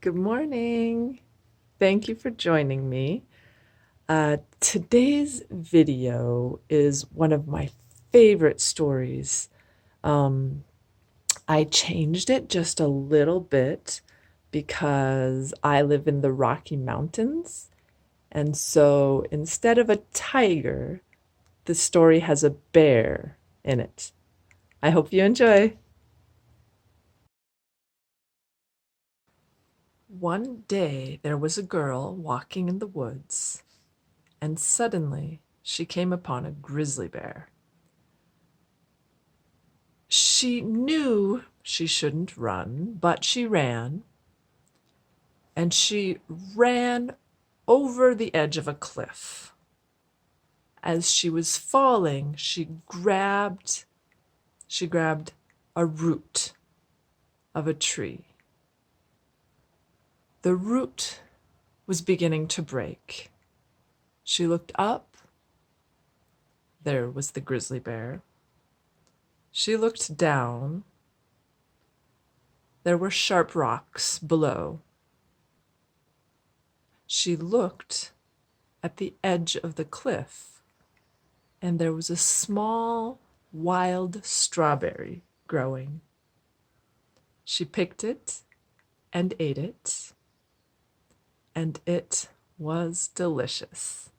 Good morning. Thank you for joining me. Today's video is one of my favorite stories. I changed it just a little bit because I live in the Rocky Mountains. And so instead of a tiger, the story has a bear in it. I hope you enjoy. One day there was a girl walking in the woods, and suddenly she came upon a grizzly bear. She knew she shouldn't run, but she ran, and she ran over the edge of a cliff. As she was falling, she grabbed a root of a tree. The root was beginning to break. She looked up. There was the grizzly bear. She looked down. There were sharp rocks below. She looked at the edge of the cliff, and there was a small wild strawberry growing. She picked it and ate it, and it was delicious.